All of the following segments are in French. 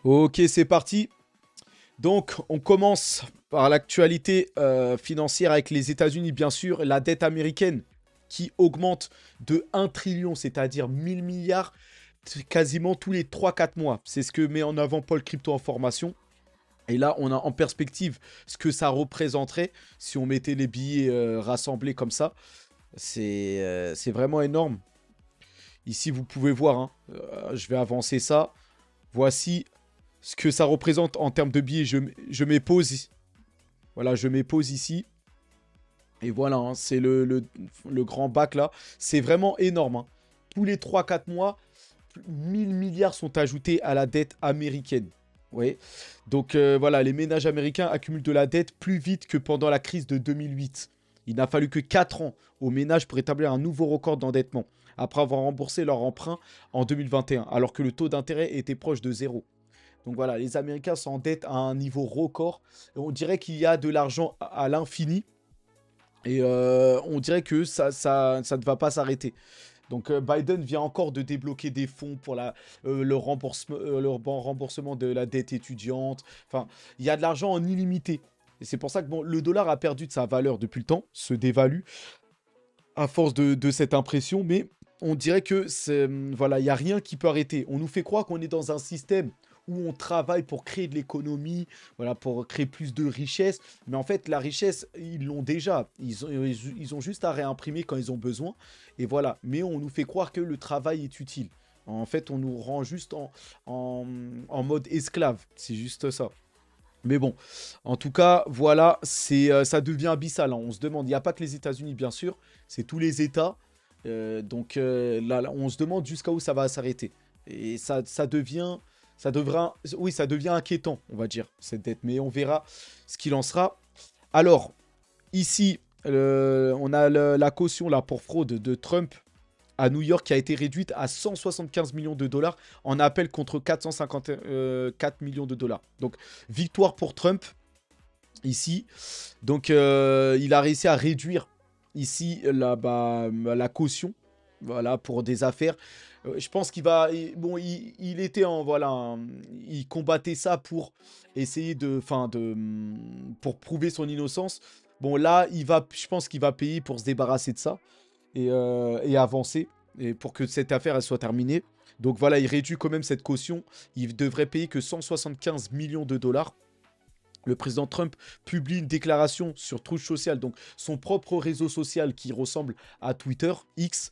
Ok, c'est parti. Donc, on commence par l'actualité financière avec les États-Unis, bien sûr. La dette américaine qui augmente de 1 trillion, c'est-à-dire 1000 milliards, quasiment tous les 3 4 mois. C'est ce que met en avant Paul Crypto Information. Et là, on a en perspective ce que ça représenterait si on mettait les billets rassemblés comme ça. C'est vraiment énorme. Ici, vous pouvez voir, hein, je vais avancer ça. Voici ce que ça représente en termes de billets. Je mets pause. Voilà, je mets pause ici. Et voilà, hein, c'est le grand bac là. C'est vraiment énorme, hein. Tous les 3 4 mois, 1000 milliards sont ajoutés à la dette américaine. Oui. Donc voilà, les ménages américains accumulent de la dette plus vite que pendant la crise de 2008. Il n'a fallu que 4 ans aux ménages pour établir un nouveau record d'endettement, après avoir remboursé leur emprunt en 2021, alors que le taux d'intérêt était proche de zéro. Donc voilà, les Américains s'endettent à un niveau record. Et on dirait qu'il y a de l'argent à l'infini. Et on dirait que ça ne va pas s'arrêter. Donc Biden vient encore de débloquer des fonds pour le remboursement de la dette étudiante. Enfin, il y a de l'argent en illimité. Et c'est pour ça que bon, le dollar a perdu de sa valeur depuis le temps, se dévalue à force de cette impression, mais on dirait que voilà, il n'y a rien qui peut arrêter. On nous fait croire qu'on est dans un système où on travaille pour créer de l'économie, voilà, pour créer plus de richesse. Mais en fait, la richesse, ils l'ont déjà. Ils ont juste à réimprimer quand ils ont besoin. Et voilà. Mais on nous fait croire que le travail est utile. En fait, on nous rend juste en mode esclave. C'est juste ça. Mais bon, en tout cas, voilà, ça devient abyssal, hein. On se demande, il n'y a pas que les États-Unis, bien sûr, c'est tous les États. Donc là, on se demande jusqu'à où ça va s'arrêter. Et ça devient inquiétant, on va dire, cette dette. Mais on verra ce qu'il en sera. Alors, ici, on a la caution là pour fraude de Trump à New York qui a été réduite à 175 millions de dollars en appel contre 454 millions de dollars. Donc, victoire pour Trump ici. Donc, il a réussi à réduire ici la caution. Voilà, pour des affaires. Je pense qu'il va. Bon, il était en. Voilà. Il combattait ça pour essayer de. Enfin, pour prouver son innocence. Bon, là, je pense qu'il va payer pour se débarrasser de ça et avancer et pour que cette affaire elle soit terminée. Donc voilà, il réduit quand même cette caution. Il devrait payer que 175 millions de dollars. Le président Trump publie une déclaration sur Truth Social, donc son propre réseau social qui ressemble à Twitter, X,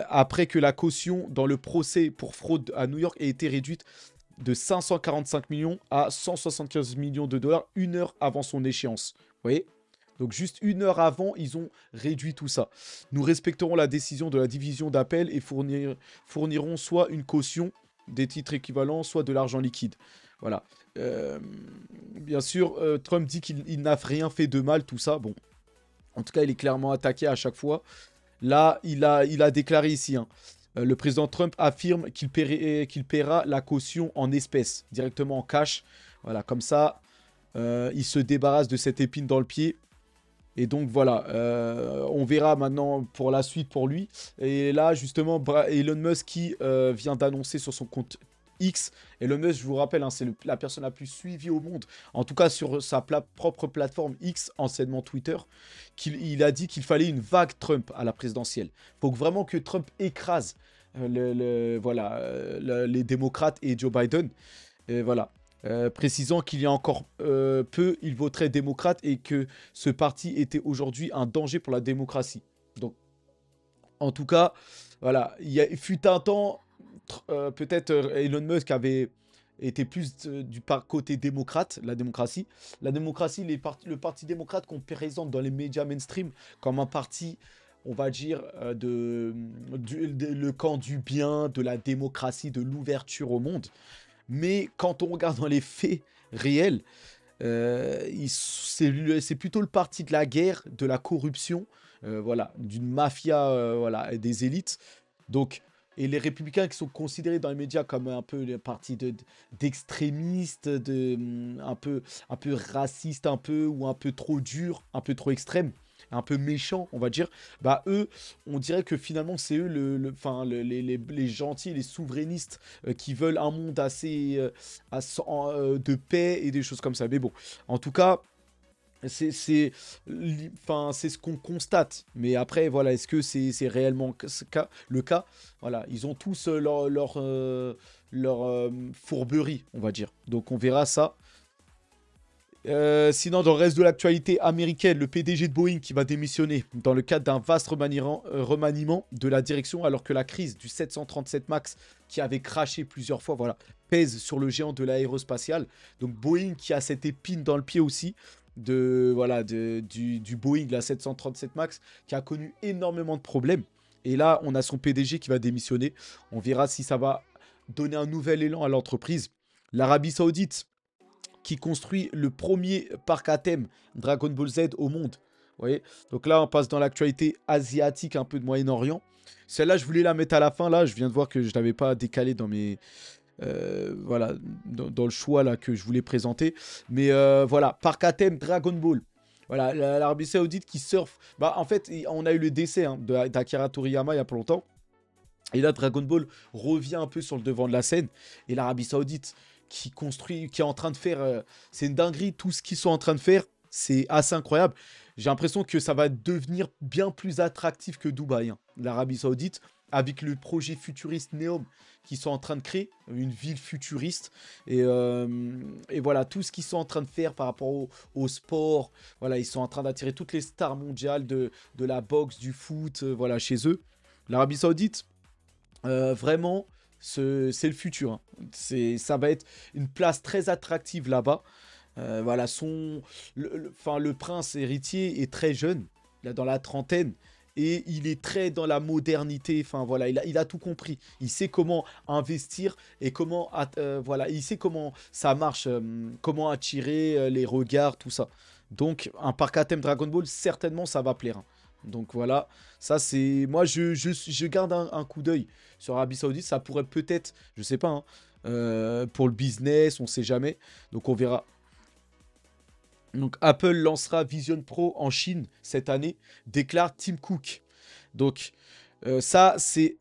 après que la caution dans le procès pour fraude à New York ait été réduite de 545 millions à 175 millions de dollars 1 heure avant son échéance. Vous voyez? Donc juste 1 heure avant, ils ont réduit tout ça. Nous respecterons la décision de la division d'appel et fournirons soit une caution des titres équivalents, soit de l'argent liquide. Voilà. Euh, Bien sûr, Trump dit qu'il n'a rien fait de mal, tout ça. Bon, en tout cas, il est clairement attaqué à chaque fois. Là, il a déclaré ici, hein, le président Trump affirme qu'il paiera la caution en espèces, directement en cash. Voilà, comme ça, il se débarrasse de cette épine dans le pied. Et donc voilà, on verra maintenant pour la suite pour lui. Et là, justement, Elon Musk qui vient d'annoncer sur son compte X. Elon Musk, je vous rappelle, hein, c'est la personne la plus suivie au monde, en tout cas sur sa propre plateforme X, anciennement Twitter, il a dit qu'il fallait une vague Trump à la présidentielle. Il faut vraiment que Trump écrase voilà, les démocrates et Joe Biden. Et voilà. Précisant qu'il y a encore peu, il voterait démocrate et que ce parti était aujourd'hui un danger pour la démocratie. Donc, en tout cas, voilà, fut un temps, peut-être Elon Musk avait été plus du côté démocrate, la démocratie. La démocratie, le parti démocrate qu'on présente dans les médias mainstream comme un parti, on va dire, le camp du bien, de la démocratie, de l'ouverture au monde. Mais quand on regarde dans les faits réels, c'est plutôt le parti de la guerre, de la corruption, voilà, d'une mafia, voilà, et des élites. Donc, et les républicains qui sont considérés dans les médias comme un peu le parti d'extrémistes, un peu raciste, un peu, ou un peu trop dur, un peu trop extrême. un peu méchants, on va dire, bah eux, on dirait que finalement c'est eux enfin, les gentils, les souverainistes qui veulent un monde assez de paix et des choses comme ça. Mais bon, en tout cas, enfin, c'est ce qu'on constate. Mais après, voilà, est-ce que c'est réellement le cas? Voilà, ils ont tous leur fourberie, on va dire. Donc on verra ça. Sinon, dans le reste de l'actualité américaine, le PDG de Boeing qui va démissionner dans le cadre d'un vaste remaniement de la direction, alors que la crise du 737 MAX, qui avait craché plusieurs fois, voilà, pèse sur le géant de l'aérospatiale. Donc Boeing qui a cette épine dans le pied aussi voilà, du Boeing, la 737 MAX, qui a connu énormément de problèmes. Et là, on a son PDG qui va démissionner. On verra si ça va donner un nouvel élan à l'entreprise. L'Arabie Saoudite qui construit le premier parc à thème Dragon Ball Z au monde. Vous voyez? Donc là, on passe dans l'actualité asiatique, un peu de Moyen-Orient. Celle-là, je voulais la mettre à la fin. Là, je viens de voir que je ne l'avais pas décalé dans mes... voilà, dans le choix là, que je voulais présenter. Mais voilà, parc à thème Dragon Ball. Voilà, l'Arabie Saoudite qui surfe. Bah, en fait, on a eu le décès d'Akira Toriyama il n'y a pas longtemps. Et là, Dragon Ball revient un peu sur le devant de la scène. Et l'Arabie Saoudite qui construit, qui est en train de faire... c'est une dinguerie, tout ce qu'ils sont en train de faire, c'est assez incroyable. J'ai l'impression que ça va devenir bien plus attractif que Dubaï, hein, l'Arabie Saoudite, avec le projet futuriste Neom qu'ils sont en train de créer, une ville futuriste. Et voilà, tout ce qu'ils sont en train de faire par rapport au sport. Voilà, ils sont en train d'attirer toutes les stars mondiales de la boxe, du foot, voilà, chez eux. L'Arabie Saoudite, vraiment, c'est le futur, hein. Ça va être une place très attractive là-bas. Voilà, enfin, le prince héritier est très jeune, il est dans la trentaine, et il est très dans la modernité. Enfin voilà, il a tout compris. Il sait comment investir et voilà, il sait comment ça marche, comment attirer les regards, tout ça. Donc un parc à thème Dragon Ball, certainement ça va plaire, hein. Donc voilà, ça c'est... Moi je garde un coup d'œil sur Arabie Saoudite, ça pourrait peut-être, je sais pas, hein, pour le business, on sait jamais. Donc on verra. Donc Apple lancera Vision Pro en Chine cette année, déclare Tim Cook. Donc ça c'est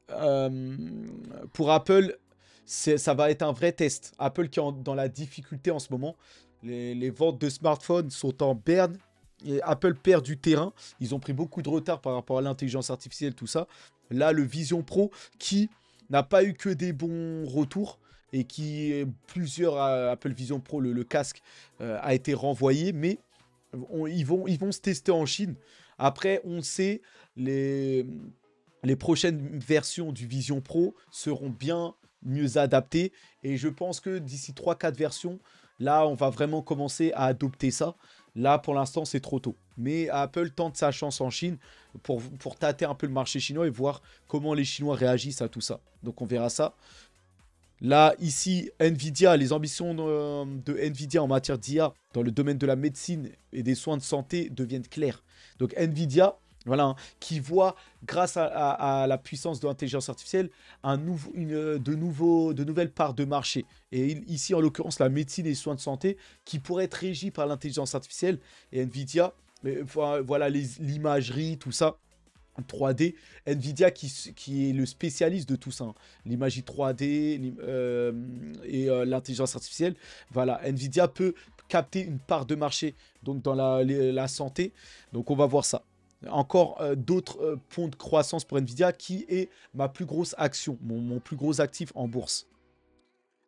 pour Apple, ça va être un vrai test. Apple qui est dans la difficulté en ce moment. Les ventes de smartphones sont en berne. Et Apple perd du terrain. Ils ont pris beaucoup de retard par rapport à l'intelligence artificielle, tout ça. Là, le Vision Pro qui n'a pas eu que des bons retours et qui, plusieurs Apple Vision Pro, le casque, a été renvoyé. Mais ils vont se tester en Chine. Après, on sait, les prochaines versions du Vision Pro seront bien mieux adaptées. Et je pense que d'ici 3-4 versions, là, on va vraiment commencer à adopter ça. Là, pour l'instant, c'est trop tôt. Mais Apple tente sa chance en Chine pour tâter un peu le marché chinois et voir comment les Chinois réagissent à tout ça. Donc, on verra ça. Là, ici, Nvidia, les ambitions de Nvidia en matière d'IA dans le domaine de la médecine et des soins de santé deviennent claires. Donc, Nvidia, voilà, hein, qui voit, grâce à la puissance de l'intelligence artificielle, de nouvelles parts de marché. Et ici, en l'occurrence, la médecine et les soins de santé qui pourraient être régis par l'intelligence artificielle. Et Nvidia, voilà, l'imagerie, tout ça. 3D, Nvidia qui est le spécialiste de tout ça, hein. L'imagerie 3D et l'intelligence artificielle. Voilà, Nvidia peut capter une part de marché donc dans la santé. Donc on va voir ça. Encore d'autres ponts de croissance pour Nvidia qui est ma plus grosse action, mon plus gros actif en bourse.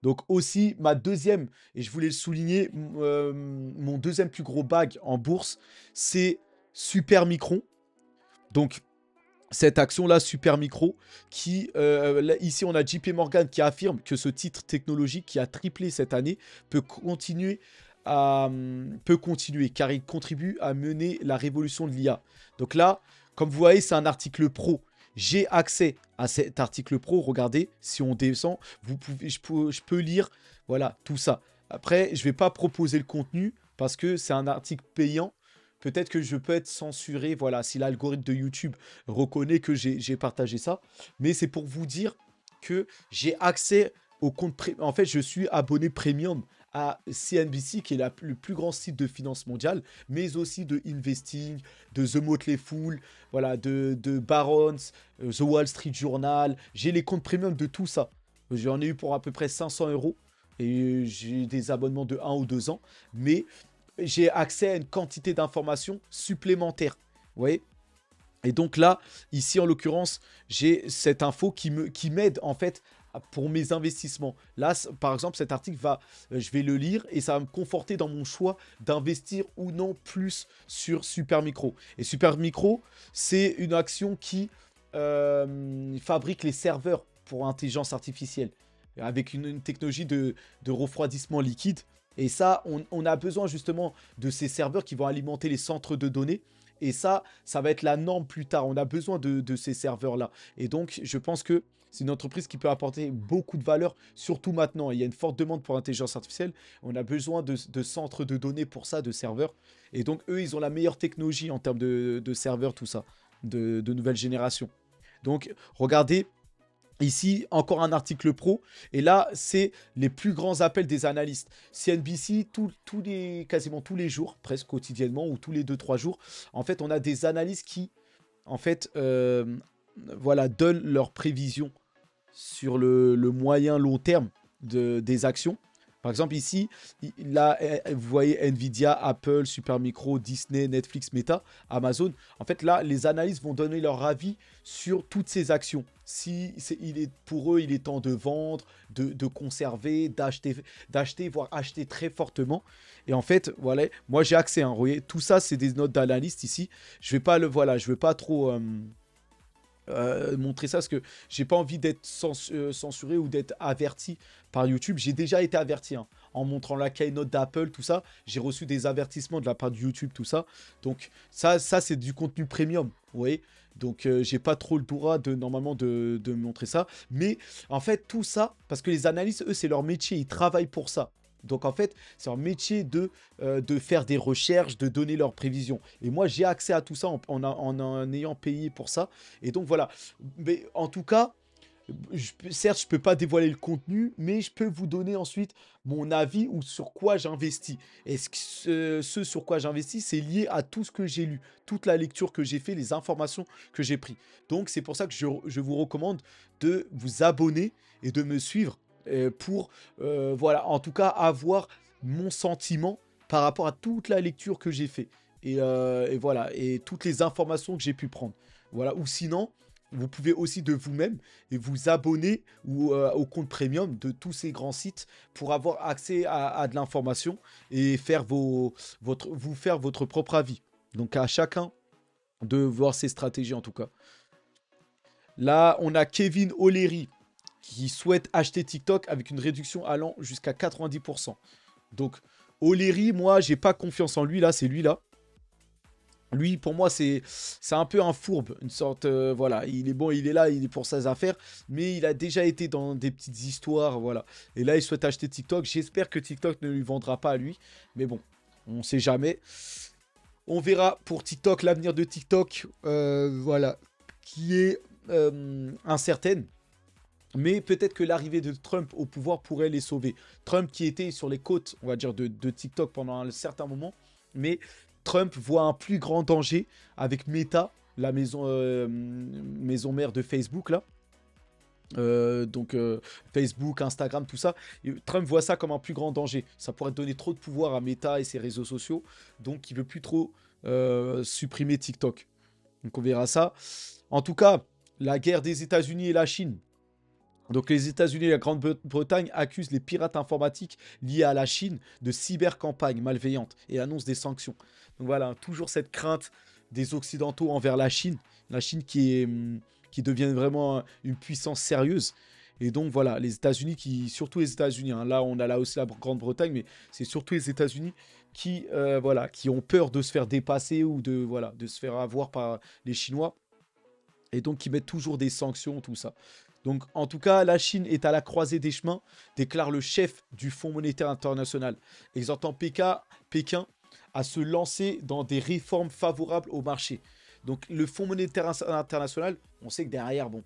Donc aussi ma deuxième, et je voulais le souligner, mon deuxième plus gros bag en bourse, c'est Supermicron. Donc cette action-là, Supermicro, qui, là, ici on a JP Morgan qui affirme que ce titre technologique qui a triplé cette année peut continuer car il contribue à mener la révolution de l'IA. Donc là, comme vous voyez, c'est un article pro. J'ai accès à cet article pro. Regardez, si on descend, je peux lire, voilà, tout ça. Après, je ne vais pas proposer le contenu parce que c'est un article payant. Peut-être que je peux être censuré, voilà, si l'algorithme de YouTube reconnaît que j'ai partagé ça. Mais c'est pour vous dire que j'ai accès au compte... En fait, je suis abonné premium à CNBC, qui est le plus grand site de finance mondiale, mais aussi de Investing, de The Motley Fool, voilà, de Barron's, The Wall Street Journal. J'ai les comptes premium de tout ça. J'en ai eu pour à peu près 500 euros. Et j'ai des abonnements de 1 ou 2 ans. Mais j'ai accès à une quantité d'informations supplémentaires. Vous voyez? Et donc là, ici en l'occurrence, j'ai cette info qui m'aide en fait pour mes investissements. Là, par exemple, cet article je vais le lire et ça va me conforter dans mon choix d'investir ou non plus sur Supermicro. Et Supermicro, c'est une action qui fabrique les serveurs pour intelligence artificielle avec une technologie de refroidissement liquide. Et ça, on a besoin justement de ces serveurs qui vont alimenter les centres de données. Et ça va être la norme plus tard. On a besoin de ces serveurs-là. Et donc, je pense que c'est une entreprise qui peut apporter beaucoup de valeur, surtout maintenant. Il y a une forte demande pour l'intelligence artificielle. On a besoin de centres de données pour ça, de serveurs. Et donc, eux, ils ont la meilleure technologie en termes de serveurs, tout ça, de nouvelle génération. Donc, regardez. Ici, encore un article pro. Et là, c'est les plus grands appels des analystes. CNBC, quasiment tous les jours, presque quotidiennement, ou tous les 2-3 jours, en fait, on a des analystes qui, en fait, voilà, donnent leurs prévisions sur le moyen long terme des actions. Par exemple, ici, là, vous voyez Nvidia, Apple, Supermicro, Disney, Netflix, Meta, Amazon. En fait, là, les analystes vont donner leur avis sur toutes ces actions. Si pour eux, il est temps de vendre, de conserver, d'acheter, voire acheter très fortement. Et en fait, voilà, moi, j'ai accès. Vous voyez, tout ça, c'est des notes d'analystes ici. Je vais pas je vais pas trop montrer ça parce que j'ai pas envie d'être censuré ou d'être averti par YouTube. J'ai déjà été averti en montrant la keynote d'Apple, tout ça. J'ai reçu des avertissements de la part de YouTube, tout ça. Donc ça c'est du contenu premium, vous voyez. Donc j'ai pas trop le droit normalement de montrer ça. Mais en fait tout ça, parce que les analystes, eux, c'est leur métier, ils travaillent pour ça. Donc en fait, c'est un métier de faire des recherches, de donner leurs prévisions. Et moi, j'ai accès à tout ça en ayant payé pour ça. Et donc voilà. Mais en tout cas, certes, je ne peux pas dévoiler le contenu, mais je peux vous donner ensuite mon avis ou sur quoi j'investis. Et ce sur quoi j'investis, c'est lié à tout ce que j'ai lu, toute la lecture que j'ai fait, les informations que j'ai prises. Donc c'est pour ça que je vous recommande de vous abonner et de me suivre pour, voilà, en tout cas, avoir mon sentiment par rapport à toute la lecture que j'ai fait. Et voilà, et toutes les informations que j'ai pu prendre. Voilà, ou sinon, vous pouvez aussi de vous-même et vous abonner au compte premium de tous ces grands sites pour avoir accès à de l'information et faire vous faire votre propre avis. Donc à chacun de voir ses stratégies en tout cas. Là, on a Kevin O'Leary qui souhaite acheter TikTok avec une réduction allant jusqu'à 90%. Donc, O'Leary, moi, j'ai pas confiance en lui, là, c'est lui, là. Lui, pour moi, c'est un peu un fourbe, une sorte, voilà, il est bon, il est là, il est pour ses affaires, mais il a déjà été dans des petites histoires, voilà. Et là, il souhaite acheter TikTok. J'espère que TikTok ne lui vendra pas à lui, mais bon, on sait jamais. On verra pour TikTok, l'avenir de TikTok, voilà, qui est incertaine. Mais peut-être que l'arrivée de Trump au pouvoir pourrait les sauver. Trump qui était sur les côtes, on va dire, de TikTok pendant un certain moment. Mais Trump voit un plus grand danger avec Meta, la maison mère de Facebook, là. Donc Facebook, Instagram, tout ça. Et Trump voit ça comme un plus grand danger. Ça pourrait donner trop de pouvoir à Meta et ses réseaux sociaux. Donc il veut plus trop supprimer TikTok. Donc on verra ça. En tout cas, la guerre des États-Unis et la Chine. Donc les États-Unis et la Grande-Bretagne accusent les pirates informatiques liés à la Chine de cybercampagne malveillante et annoncent des sanctions. Donc voilà, toujours cette crainte des Occidentaux envers la Chine qui devient vraiment une puissance sérieuse. Et donc voilà, les États-Unis surtout les États-Unis, hein, là on a là aussi la Grande-Bretagne, mais c'est surtout les États-Unis voilà, qui ont peur de se faire dépasser ou de se faire avoir par les Chinois. Et donc qui mettent toujours des sanctions, tout ça. Donc, en tout cas, la Chine est à la croisée des chemins, déclare le chef du Fonds monétaire international, exhortant Pékin à se lancer dans des réformes favorables au marché. Donc, le Fonds monétaire international, on sait que derrière, bon,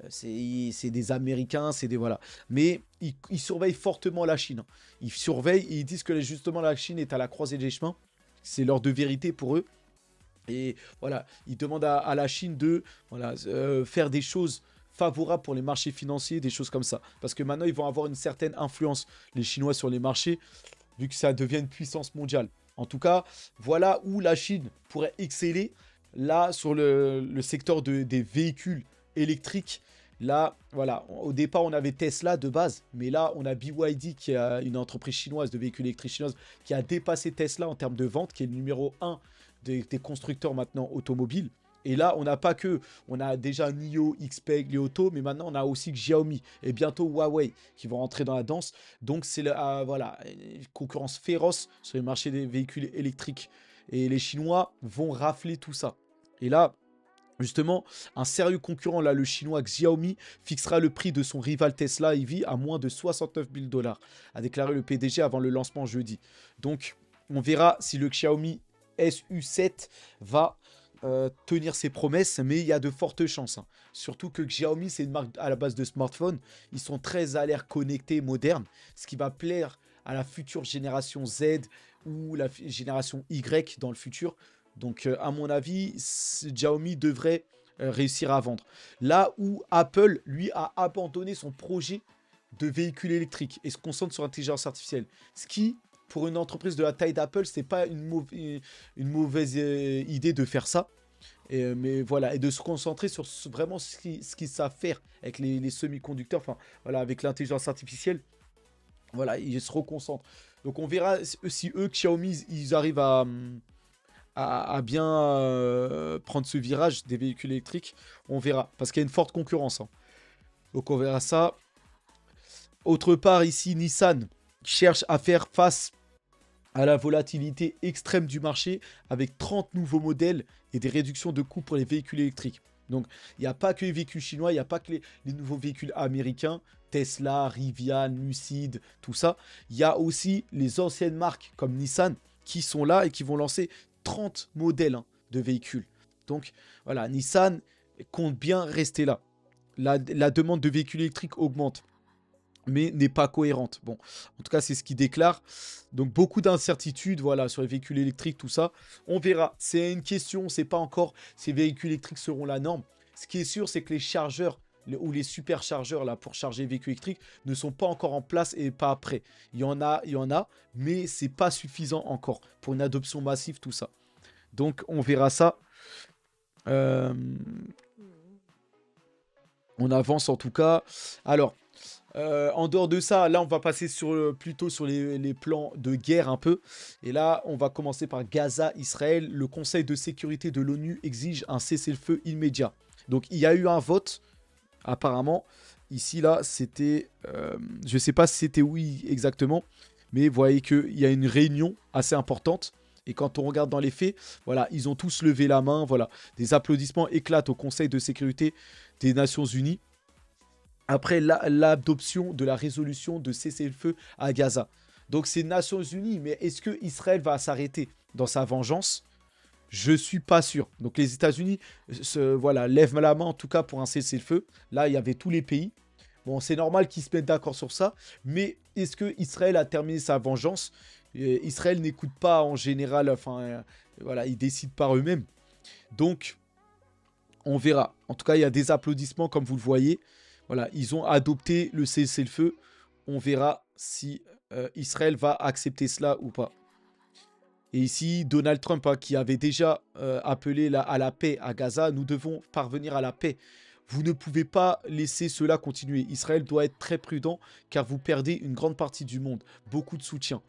C'est des Américains, c'est des... Voilà. Mais ils surveillent fortement la Chine, hein. Ils surveillent et ils disent que justement la Chine est à la croisée des chemins. C'est l'heure de vérité pour eux. Et voilà, ils demandent à la Chine de voilà, faire des choses favorables pour les marchés financiers, des choses comme ça. Parce que maintenant, ils vont avoir une certaine influence, les Chinois, sur les marchés, vu que ça devient une puissance mondiale. En tout cas, voilà où la Chine pourrait exceller, là, sur le secteur des véhicules électriques. Là, voilà, au départ, on avait Tesla de base, mais là, on a BYD, qui est une entreprise chinoise de véhicules électriques chinoise, qui a dépassé Tesla en termes de vente, qui est le numéro un des constructeurs maintenant automobiles. Et là, on n'a pas que, on a déjà NIO, XPeng, les autos, mais maintenant on a aussi Xiaomi et bientôt Huawei qui vont rentrer dans la danse. Donc c'est voilà, une concurrence féroce sur le marché des véhicules électriques. Et les Chinois vont rafler tout ça. Et là, justement, un sérieux concurrent, là, le chinois Xiaomi, fixera le prix de son rival Tesla EV à moins de 69 000 $, a déclaré le PDG avant le lancement jeudi. Donc, on verra si le Xiaomi SU7 va tenir ses promesses, mais il y a de fortes chances, hein. Surtout que Xiaomi, c'est une marque à la base de smartphones. Ils sont très à l'air connectés, modernes, ce qui va plaire à la future génération Z ou la génération Y dans le futur. Donc, à mon avis, Xiaomi devrait réussir à vendre. Là où Apple, lui, a abandonné son projet de véhicule électrique et se concentre sur l'intelligence artificielle. Ce qui, pour une entreprise de la taille d'Apple, c'est pas une mauvaise idée de faire ça. Mais voilà, et de se concentrer sur vraiment ce qu'ils savent faire avec les semi-conducteurs, enfin, voilà, avec l'intelligence artificielle. Voilà, ils se reconcentrent. Donc, on verra si eux, Xiaomi, ils arrivent à bien prendre ce virage des véhicules électriques. On verra, parce qu'il y a une forte concurrence, hein. Donc, on verra ça. Autre part, ici, Nissan cherche à faire face à la volatilité extrême du marché avec 30 nouveaux modèles et des réductions de coûts pour les véhicules électriques. Donc, il n'y a pas que les véhicules chinois, il n'y a pas que les nouveaux véhicules américains, Tesla, Rivian, Lucid, tout ça. Il y a aussi les anciennes marques comme Nissan qui sont là et qui vont lancer 30 modèles, hein, de véhicules. Donc, voilà, Nissan compte bien rester là. La demande de véhicules électriques augmente, mais n'est pas cohérente. Bon, en tout cas, c'est ce qu'il déclare. Donc, beaucoup d'incertitudes, voilà, sur les véhicules électriques, tout ça. On verra. C'est une question, c'est pas encore si les véhicules électriques seront la norme. Ce qui est sûr, c'est que les chargeurs ou les superchargeurs là pour charger les véhicules électriques ne sont pas encore en place et pas prêts. Il y en a, mais c'est pas suffisant encore pour une adoption massive, tout ça. Donc, on verra ça. Euh, on avance en tout cas. Alors, en dehors de ça, là, on va passer plutôt sur les plans de guerre un peu. Et là, on va commencer par Gaza, Israël. Le Conseil de sécurité de l'ONU exige un cessez-le-feu immédiat. Donc, il y a eu un vote, apparemment. Ici, là, c'était... je ne sais pas si c'était oui exactement. Mais vous voyez qu'il y a une réunion assez importante. Et quand on regarde dans les faits, voilà, ils ont tous levé la main. Voilà, des applaudissements éclatent au Conseil de sécurité des Nations Unies après l'adoption de la résolution de cessez-le-feu à Gaza. Donc c'est Nations Unies, mais est-ce que Israël va s'arrêter dans sa vengeance? Je suis pas sûr. Donc les États-Unis voilà, lèvent la main en tout cas pour un cessez-le-feu. Là, il y avait tous les pays. Bon, c'est normal qu'ils se mettent d'accord sur ça, mais est-ce que Israël a terminé sa vengeance? Israël n'écoute pas en général, enfin, voilà, ils décident par eux-mêmes. Donc, on verra. En tout cas, il y a des applaudissements comme vous le voyez. Voilà, ils ont adopté le cessez-le-feu. On verra si Israël va accepter cela ou pas. Et ici, Donald Trump, hein, qui avait déjà appelé à la paix à Gaza, nous devons parvenir à la paix. Vous ne pouvez pas laisser cela continuer. Israël doit être très prudent car vous perdez une grande partie du monde. Beaucoup de soutien.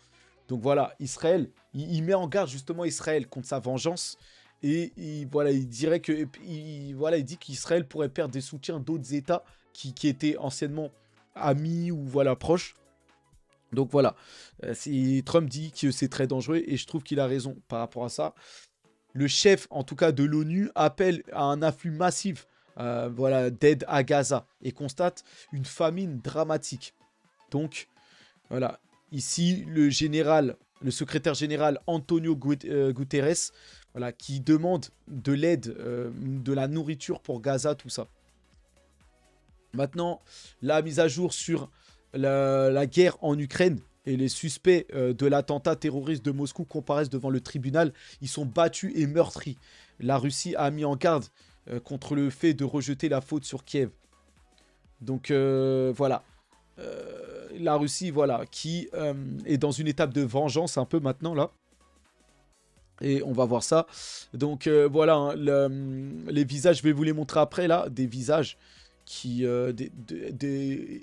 Donc voilà, Israël, il met en garde justement Israël contre sa vengeance. Et voilà, il dirait que, voilà, il dit qu'Israël pourrait perdre des soutiens d'autres États qui étaient anciennement amis ou voilà proches. Donc voilà, Trump dit que c'est très dangereux et je trouve qu'il a raison par rapport à ça. Le chef, en tout cas de l'ONU, appelle à un afflux massif, voilà, d'aide à Gaza et constate une famine dramatique. Donc voilà, ici le secrétaire général Antonio Guterres, voilà, qui demande de l'aide, de la nourriture pour Gaza, tout ça. Maintenant, la mise à jour sur la guerre en Ukraine et les suspects de l'attentat terroriste de Moscou comparaissent devant le tribunal. Ils sont battus et meurtris. La Russie a mis en garde contre le fait de rejeter la faute sur Kiev. Donc voilà. La Russie, voilà, qui est dans une étape de vengeance un peu maintenant là. Et on va voir ça. Donc voilà, hein, les visages, je vais vous les montrer après là. Des visages qui,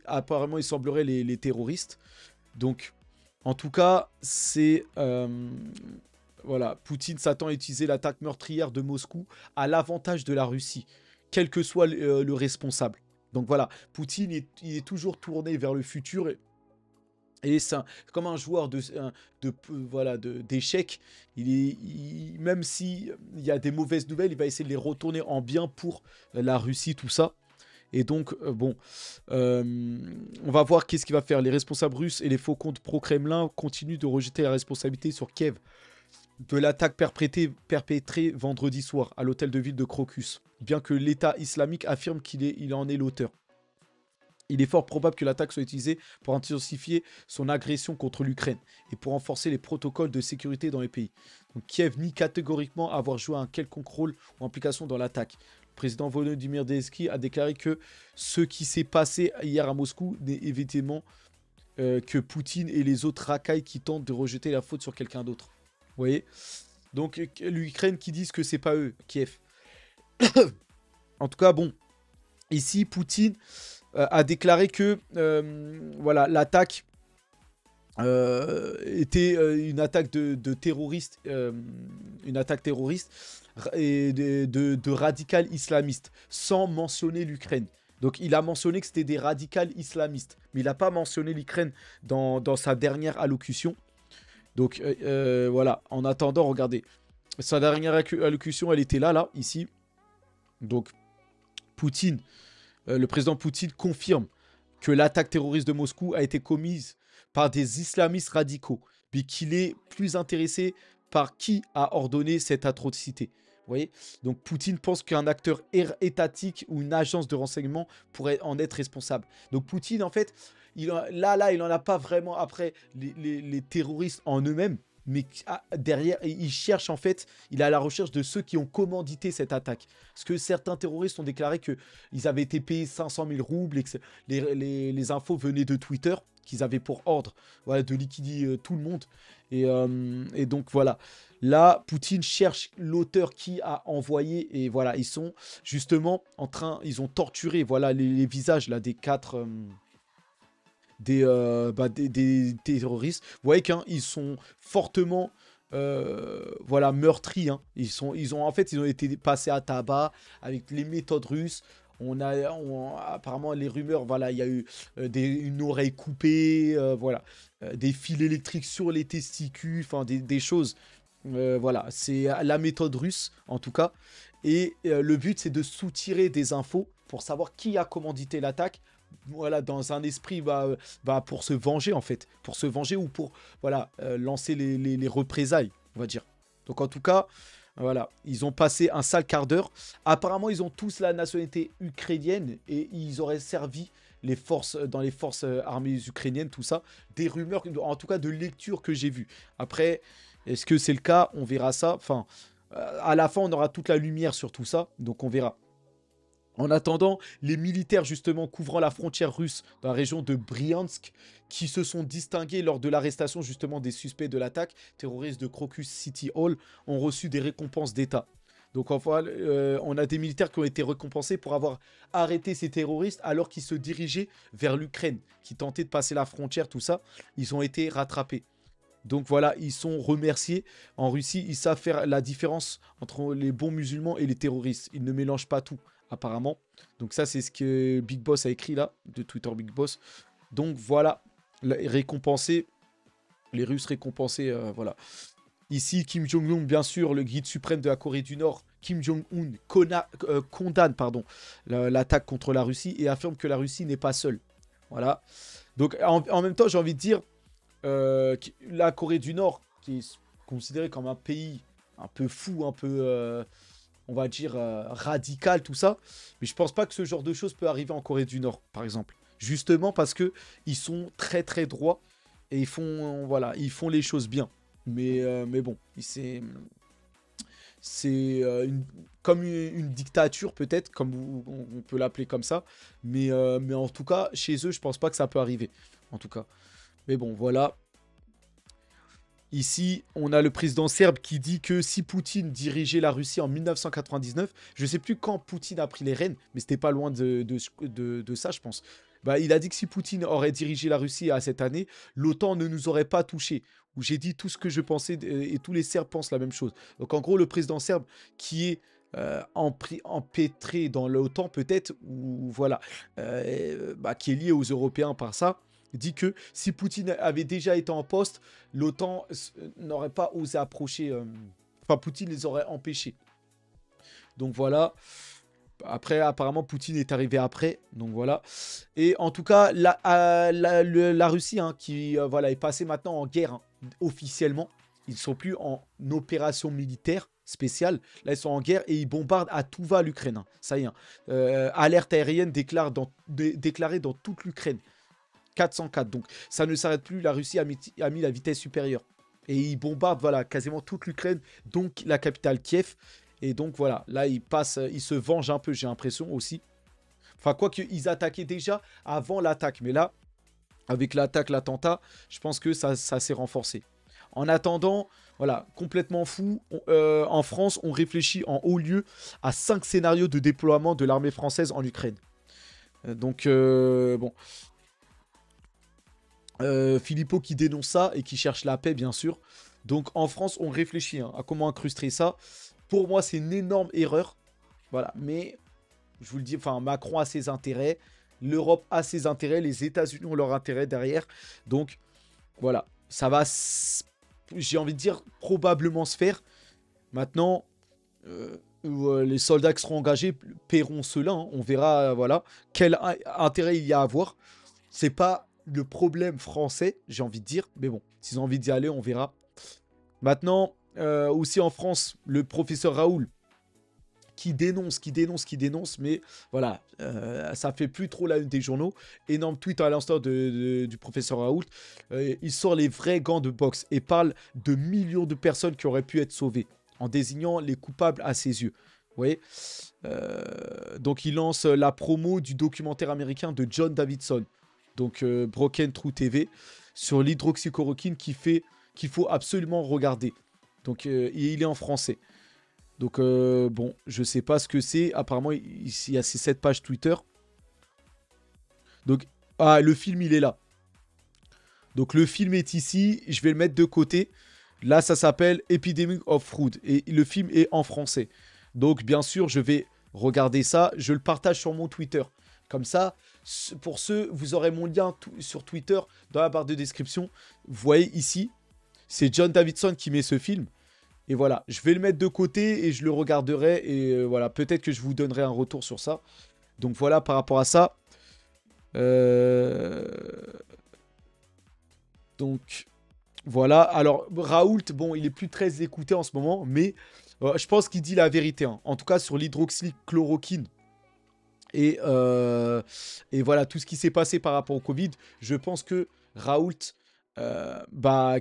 apparemment, il semblerait les terroristes. Donc, en tout cas, c'est... voilà, Poutine s'attend à utiliser l'attaque meurtrière de Moscou à l'avantage de la Russie, quel que soit le responsable. Donc voilà, Poutine, il est toujours tourné vers le futur. Et c'est comme un joueur voilà, d'échecs. Même si il y a des mauvaises nouvelles, il va essayer de les retourner en bien pour la Russie, tout ça. Et donc, bon, on va voir qu'est-ce qu'il va faire. Les responsables russes et les faux comptes pro-Kremlin continuent de rejeter la responsabilité sur Kiev de l'attaque perpétrée vendredi soir à l'hôtel de ville de Crocus, bien que l'État islamique affirme qu'il en est l'auteur. Il est fort probable que l'attaque soit utilisée pour intensifier son agression contre l'Ukraine et pour renforcer les protocoles de sécurité dans les pays. Donc Kiev nie catégoriquement avoir joué un quelconque rôle ou implication dans l'attaque. Le président Volodymyr Zelensky a déclaré que ce qui s'est passé hier à Moscou n'est évidemment que Poutine et les autres racailles qui tentent de rejeter la faute sur quelqu'un d'autre. Vous voyez? Donc l'Ukraine qui disent que c'est pas eux, Kiev. En tout cas, bon, ici Poutine a déclaré que voilà, l'attaque était une attaque de terroristes, une attaque terroriste et de radical islamiste, sans mentionner l'Ukraine. Donc il a mentionné que c'était des radicales islamistes, mais il n'a pas mentionné l'Ukraine dans sa dernière allocution. Donc voilà, en attendant, regardez, sa dernière allocution, elle était là, ici. Donc Poutine, le président Poutine confirme que l'attaque terroriste de Moscou a été commise par des islamistes radicaux, mais qu'il est plus intéressé par qui a ordonné cette atrocité. Vous voyez? Donc Poutine pense qu'un acteur étatique ou une agence de renseignement pourrait en être responsable. Donc Poutine, en fait, il n'en a pas vraiment après les terroristes en eux-mêmes, mais derrière, il cherche en fait, il est à la recherche de ceux qui ont commandité cette attaque. Parce que certains terroristes ont déclaré qu'ils avaient été payés 500 000 roubles et que les infos venaient de Twitter, qu'ils avaient pour ordre, voilà, de liquider tout le monde. Et donc voilà, là, Poutine cherche l'auteur qui a envoyé, et voilà, ils sont justement en train, ils ont torturé, voilà, les visages là des quatre... des terroristes. Vous voyez qu'ils sont fortement voilà, meurtris. Hein. En fait, ils ont été passés à tabac avec les méthodes russes. Apparemment, les rumeurs, voilà, il y a eu une oreille coupée, voilà, des fils électriques sur les testicules, enfin des choses. Voilà, c'est la méthode russe en tout cas. Et le but, c'est de soutirer des infos pour savoir qui a commandité l'attaque. Voilà, dans un esprit pour se venger en fait, pour se venger ou pour voilà lancer les représailles, on va dire. Donc en tout cas, voilà, ils ont passé un sale quart d'heure. Apparemment, ils ont tous la nationalité ukrainienne et ils auraient servi les forces dans les forces armées ukrainiennes, tout ça. Des rumeurs, en tout cas de lecture que j'ai vues. Après, est-ce que c'est le cas? On verra ça. Enfin, à la fin, on aura toute la lumière sur tout ça, donc on verra. En attendant, les militaires justement couvrant la frontière russe dans la région de Bryansk, qui se sont distingués lors de l'arrestation justement des suspects de l'attaque terroriste de Crocus City Hall, ont reçu des récompenses d'État. Donc enfin, on a des militaires qui ont été récompensés pour avoir arrêté ces terroristes alors qu'ils se dirigeaient vers l'Ukraine, qui tentaient de passer la frontière, tout ça. Ils ont été rattrapés. Donc voilà, ils sont remerciés. En Russie, ils savent faire la différence entre les bons musulmans et les terroristes. Ils ne mélangent pas tout, apparemment. Donc ça, c'est ce que Big Boss a écrit là, de Twitter Big Boss. Donc voilà, récompensé, les Russes récompensés, voilà. Ici, Kim Jong-un, bien sûr, le guide suprême de la Corée du Nord, Kim Jong-un condamne l'attaque contre la Russie et affirme que la Russie n'est pas seule. Voilà. Donc en même temps, j'ai envie de dire, la Corée du Nord, qui est considérée comme un pays un peu fou, un peu, on va dire, radicales, tout ça. Mais je pense pas que ce genre de choses peut arriver en Corée du Nord, par exemple. Justement parce que ils sont très très droits et ils font, voilà, ils font les choses bien. Mais bon, c'est comme une dictature peut-être, comme on peut l'appeler comme ça. Mais en tout cas, chez eux, je pense pas que ça peut arriver. En tout cas. Mais bon, voilà. Ici, on a le président serbe qui dit que si Poutine dirigeait la Russie en 1999, je ne sais plus quand Poutine a pris les rênes, mais c'était pas loin de ça, je pense. Bah, il a dit que si Poutine aurait dirigé la Russie à cette année, l'OTAN ne nous aurait pas touchés. Où j'ai dit tout ce que je pensais et tous les Serbes pensent la même chose. Donc en gros, le président serbe qui est empêtré dans l'OTAN peut-être, ou voilà, bah, qui est lié aux Européens par ça, dit que si Poutine avait déjà été en poste, l'OTAN n'aurait pas osé approcher. Enfin, Poutine les aurait empêchés. Donc voilà. Après, apparemment, Poutine est arrivé après. Donc voilà. Et en tout cas, la Russie, hein, qui voilà, est passée maintenant en guerre, hein, officiellement. Ils ne sont plus en opération militaire spéciale. Là, ils sont en guerre et ils bombardent à tout va l'Ukraine, hein. Ça y est, hein. Alerte aérienne déclarée dans toute l'Ukraine. 404. Donc ça ne s'arrête plus. La Russie a mis la vitesse supérieure. Et ils bombardent voilà, quasiment toute l'Ukraine, donc la capitale Kiev. Et donc voilà, là ils se vengent un peu, j'ai l'impression aussi. Enfin, quoique ils attaquaient déjà avant l'attaque. Mais là, avec l'attentat, je pense que ça s'est renforcé. En attendant, voilà, complètement fou. En France, on réfléchit en haut lieu à 5 scénarios de déploiement de l'armée française en Ukraine. Donc, bon. Philippot qui dénonce ça et qui cherche la paix, bien sûr. Donc en France, on réfléchit, hein, à comment incruster ça. Pour moi, c'est une énorme erreur. Voilà, mais je vous le dis, enfin, Macron a ses intérêts, l'Europe a ses intérêts, les États-Unis ont leur intérêt derrière. Donc voilà, ça va, j'ai envie de dire, probablement se faire. Maintenant, les soldats qui seront engagés paieront cela, hein. On verra, voilà, quel intérêt il y a à avoir. C'est pas le problème français, j'ai envie de dire. Mais bon, s'ils ont envie d'y aller, on verra. Maintenant, aussi en France, le professeur Raoul qui dénonce, mais voilà, ça fait plus trop la une des journaux. Énorme tweet à l'instant du professeur Raoult. Il sort les vrais gants de boxe et parle de millions de personnes qui auraient pu être sauvées en désignant les coupables à ses yeux. Vous voyez, donc il lance la promo du documentaire américain de John Davidson, donc Broken True TV, sur l'hydroxychloroquine qu'il faut absolument regarder. Donc il est en français. Donc bon, je sais pas ce que c'est. Apparemment, il y a ces 7 pages Twitter. Donc, le film, il est là. Donc le film est ici. Je vais le mettre de côté. Là, ça s'appelle Epidemic of Food. Et le film est en français. Donc, bien sûr, je vais regarder ça. Je le partage sur mon Twitter. Comme ça, pour ceux, vous aurez mon lien sur Twitter dans la barre de description. Vous voyez ici, c'est John Davidson qui met ce film. Et voilà, je vais le mettre de côté et je le regarderai. Et voilà, peut-être que je vous donnerai un retour sur ça. Donc voilà, par rapport à ça. Donc voilà. Alors, Raoult, bon, il est plus très écouté en ce moment. Mais je pense qu'il dit la vérité, hein. En tout cas, sur l'hydroxychloroquine. Et voilà, tout ce qui s'est passé par rapport au Covid. Je pense que Raoult,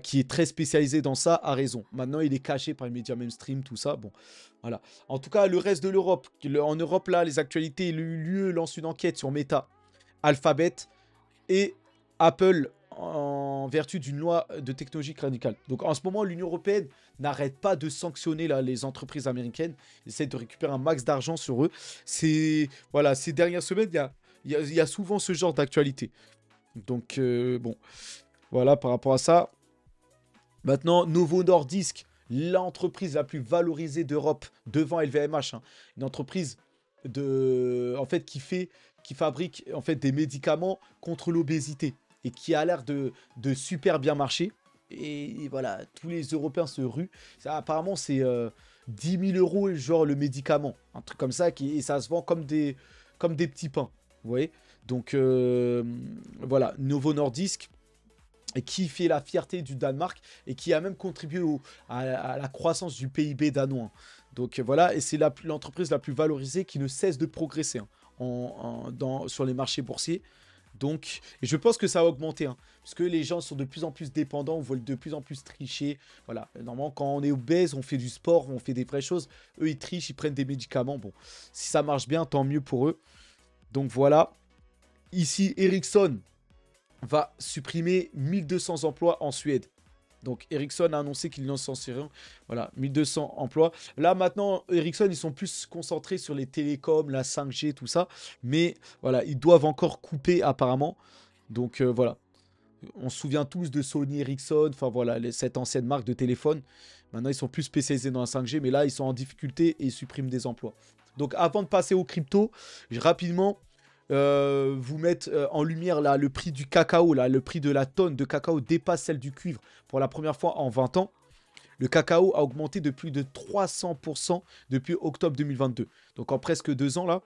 qui est très spécialisé dans ça, a raison. Maintenant, il est caché par les médias mainstream, tout ça. Bon, voilà. En tout cas, le reste de l'Europe. En Europe, là, les actualités, l'UE lance une enquête sur Meta, Alphabet et Apple en vertu d'une loi de technologie radicale. Donc, en ce moment, l'Union européenne n'arrête pas de sanctionner là, les entreprises américaines. Ils essaient de récupérer un max d'argent sur eux. Voilà, ces dernières semaines, il y a souvent ce genre d'actualité. Donc, bon... Voilà, par rapport à ça. Maintenant, Novo Nordisk, l'entreprise la plus valorisée d'Europe, devant LVMH. Hein. Une entreprise en fait, qui fabrique en fait, des médicaments contre l'obésité. Et qui a l'air de super bien marcher. Et voilà, tous les Européens se ruent. Apparemment, c'est 10 000 euros, genre, le médicament. Un truc comme ça, et ça se vend comme des petits pains. Vous voyez? Donc, voilà, Novo Nordisk, et qui fait la fierté du Danemark et qui a même contribué à la croissance du PIB danois. Donc voilà, et c'est l'entreprise la plus valorisée qui ne cesse de progresser, hein, sur les marchés boursiers. Donc, et je pense que ça va augmenter, hein, parce que les gens sont de plus en plus dépendants, veulent de plus en plus tricher. Voilà, normalement, quand on est obèse, on fait du sport, on fait des vraies choses. Eux, ils trichent, ils prennent des médicaments. Bon, si ça marche bien, tant mieux pour eux. Donc voilà. Ici, Ericsson va supprimer 1200 emplois en Suède. Donc Ericsson a annoncé qu'il lance en série. Voilà, 1200 emplois. Là maintenant, Ericsson, ils sont plus concentrés sur les télécoms, la 5G, tout ça. Mais voilà, ils doivent encore couper apparemment. Donc voilà. On se souvient tous de Sony Ericsson, enfin voilà, cette ancienne marque de téléphone. Maintenant, ils sont plus spécialisés dans la 5G, mais là, ils sont en difficulté et ils suppriment des emplois. Donc avant de passer aux crypto, rapidement vous mettre en lumière là, le prix du cacao, là, le prix de la tonne de cacao dépasse celle du cuivre pour la première fois en 20 ans. Le cacao a augmenté de plus de 300% depuis octobre 2022. Donc en presque 2 ans là,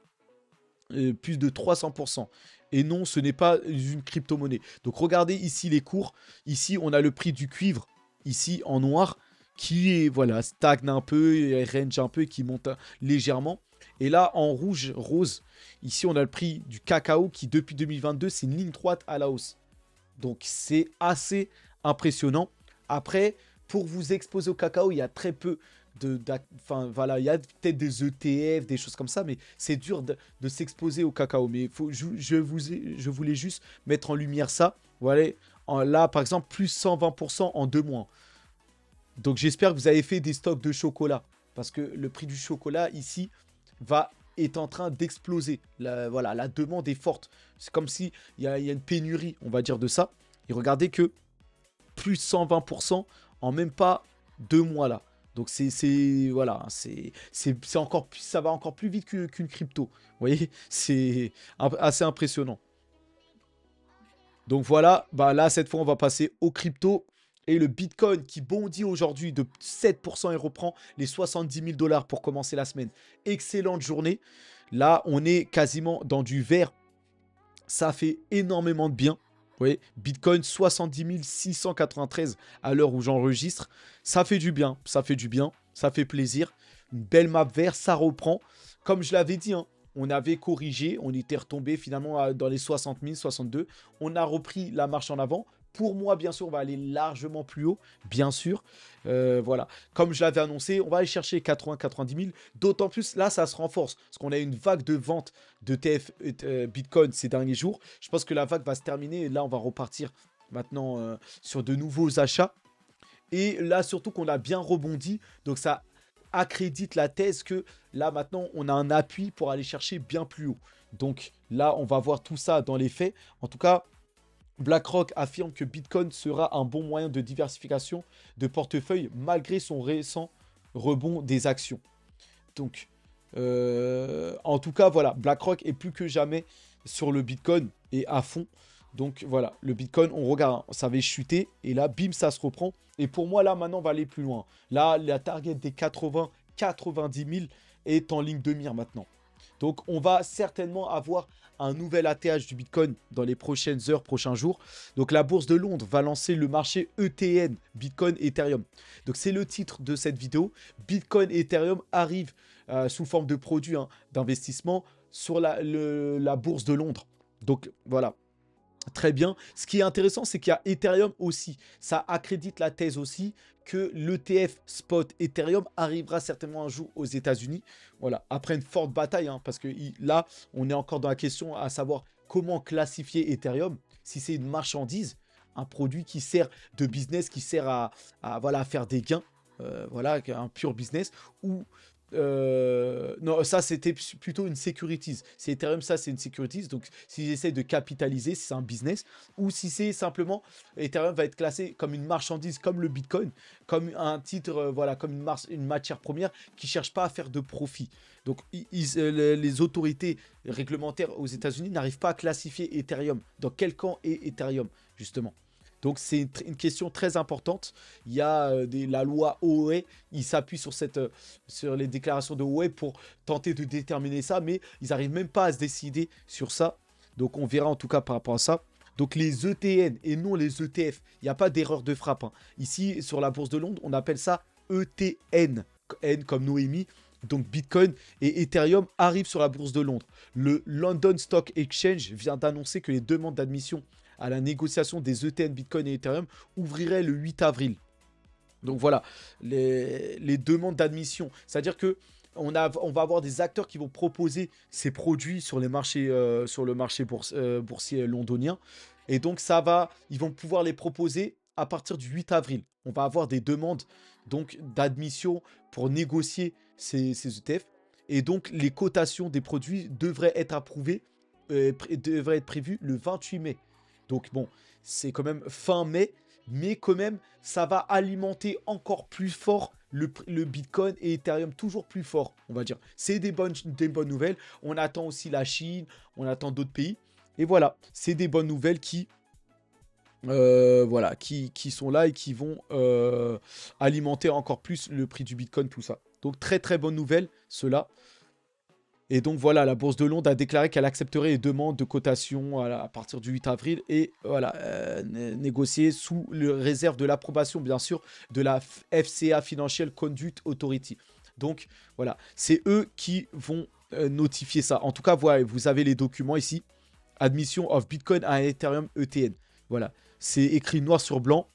plus de 300%. Et non, ce n'est pas une crypto-monnaie. Donc regardez ici les cours. Ici, on a le prix du cuivre, ici en noir, qui est, voilà, stagne un peu, range un peu, et qui monte légèrement. Et là, en rouge, rose, ici, on a le prix du cacao qui, depuis 2022, c'est une ligne droite à la hausse. Donc, c'est assez impressionnant. Après, pour vous exposer au cacao, il y a très peu enfin, voilà, il y a peut-être des ETF, des choses comme ça, mais c'est dur de s'exposer au cacao. Mais je voulais juste mettre en lumière ça. Voilà, là, par exemple, plus 120% en 2 mois. Donc, j'espère que vous avez fait des stocks de chocolat. Parce que le prix du chocolat, ici, est en train d'exploser. Voilà, la demande est forte. C'est comme si il y a une pénurie, on va dire, de ça. Et regardez que plus 120% en même pas 2 mois là. Donc voilà, c'est encore plus, ça va encore plus vite qu'une crypto. Vous voyez, c'est assez impressionnant. Donc voilà, bah là cette fois on va passer aux crypto. Et le Bitcoin qui bondit aujourd'hui de 7% et reprend les 70 000 dollars pour commencer la semaine. Excellente journée. Là, on est quasiment dans du vert. Ça fait énormément de bien. Vous voyez, Bitcoin 70 693 à l'heure où j'enregistre. Ça fait du bien, ça fait du bien, ça fait plaisir. Une belle map vert, ça reprend. Comme je l'avais dit, hein, on avait corrigé, on était retombé finalement dans les 60 000, 62. On a repris la marche en avant. Pour moi, bien sûr, on va aller largement plus haut, bien sûr. Voilà. Comme je l'avais annoncé, on va aller chercher 80-90 000. D'autant plus, là, ça se renforce. Parce qu'on a une vague de vente de TF Bitcoin ces derniers jours. Je pense que la vague va se terminer. Et là, on va repartir maintenant sur de nouveaux achats. Et là, surtout qu'on a bien rebondi. Donc, ça accrédite la thèse que là, maintenant, on a un appui pour aller chercher bien plus haut. Donc, là, on va voir tout ça dans les faits. En tout cas, BlackRock affirme que Bitcoin sera un bon moyen de diversification de portefeuille malgré son récent rebond des actions. Donc, en tout cas, voilà, BlackRock est plus que jamais sur le Bitcoin et à fond. Donc voilà, le Bitcoin, on regarde, hein, ça avait chuté et là, bim, ça se reprend. Et pour moi, là, maintenant, on va aller plus loin. Là, la target des 80-90 000 est en ligne de mire maintenant. Donc, on va certainement avoir un nouvel ATH du Bitcoin dans les prochaines heures, prochains jours. Donc, la bourse de Londres va lancer le marché ETN, Bitcoin Ethereum. Donc, c'est le titre de cette vidéo. Bitcoin Ethereum arrive sous forme de produit d'investissement sur la bourse de Londres. Donc, voilà. Très bien. Ce qui est intéressant, c'est qu'il y a Ethereum aussi. Ça accrédite la thèse aussi que l'ETF spot Ethereum arrivera certainement un jour aux États-Unis. Voilà. Après une forte bataille, hein, parce que là, on est encore dans la question à savoir comment classifier Ethereum. Si c'est une marchandise, un produit qui sert de business, qui sert voilà, à faire des gains, voilà, un pur business, ou non, ça c'était plutôt une securities. Si Ethereum, ça c'est une securities. Donc, s'ils essayent de capitaliser, si c'est un business, ou si c'est simplement Ethereum va être classé comme une marchandise, comme le Bitcoin, comme un titre, voilà, comme une matière première qui cherche pas à faire de profit. Donc, les autorités réglementaires aux États-Unis n'arrivent pas à classifier Ethereum. Dans quel camp est Ethereum, justement? Donc, c'est une question très importante. Il y a la loi OE, il s'appuie sur les déclarations de OE pour tenter de déterminer ça, mais ils n'arrivent même pas à se décider sur ça. Donc, on verra en tout cas par rapport à ça. Donc, les ETN et non les ETF, il n'y a pas d'erreur de frappe, hein. Ici, sur la bourse de Londres, on appelle ça ETN, N comme Noémie, donc Bitcoin et Ethereum, arrivent sur la bourse de Londres. Le London Stock Exchange vient d'annoncer que les demandes d'admission à la négociation des ETN Bitcoin et Ethereum ouvriraient le 8 avril. Donc voilà, les demandes d'admission. C'est-à-dire que on va avoir des acteurs qui vont proposer ces produits sur les marchés, sur le marché boursier londonien. Et donc ils vont pouvoir les proposer à partir du 8 avril. On va avoir des demandes donc d'admission pour négocier ces ETF. Et donc les cotations des produits devraient être approuvées, devraient être prévues le 28 mai. Donc bon, c'est quand même fin mai, mais quand même, ça va alimenter encore plus fort le Bitcoin et Ethereum, toujours plus fort, on va dire. C'est des bonnes nouvelles. On attend aussi la Chine, on attend d'autres pays. Et voilà, c'est des bonnes nouvelles qui sont là et qui vont alimenter encore plus le prix du Bitcoin, tout ça. Donc très très bonne nouvelle, cela. Et donc voilà, la Bourse de Londres a déclaré qu'elle accepterait les demandes de cotation à partir du 8 avril et voilà, négocier sous le réserve de l'approbation, bien sûr, de la FCA Financial Conduct Authority. Donc voilà, c'est eux qui vont notifier ça. En tout cas, voilà, vous avez les documents ici. Admission of Bitcoin à Ethereum ETN. Voilà, c'est écrit noir sur blanc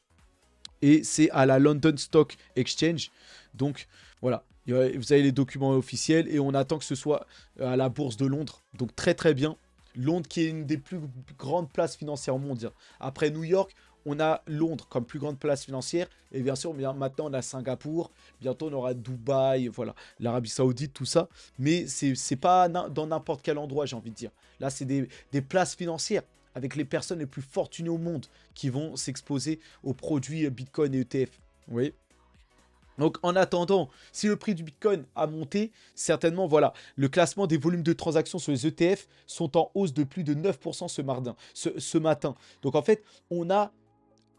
et c'est à la London Stock Exchange. Donc voilà, vous avez les documents officiels et on attend que ce soit à la bourse de Londres. Donc très très bien. Londres qui est une des plus grandes places financières mondiales. Après New York, on a Londres comme plus grande place financière. Et bien sûr, maintenant on a Singapour. Bientôt on aura Dubaï, voilà, l'Arabie Saoudite, tout ça. Mais c'est pas dans n'importe quel endroit, j'ai envie de dire. Là, c'est des places financières avec les personnes les plus fortunées au monde qui vont s'exposer aux produits Bitcoin et ETF. Vous voyez ? Donc en attendant, si le prix du Bitcoin a monté, certainement, voilà, le classement des volumes de transactions sur les ETF sont en hausse de plus de 9% ce matin. Donc en fait, on a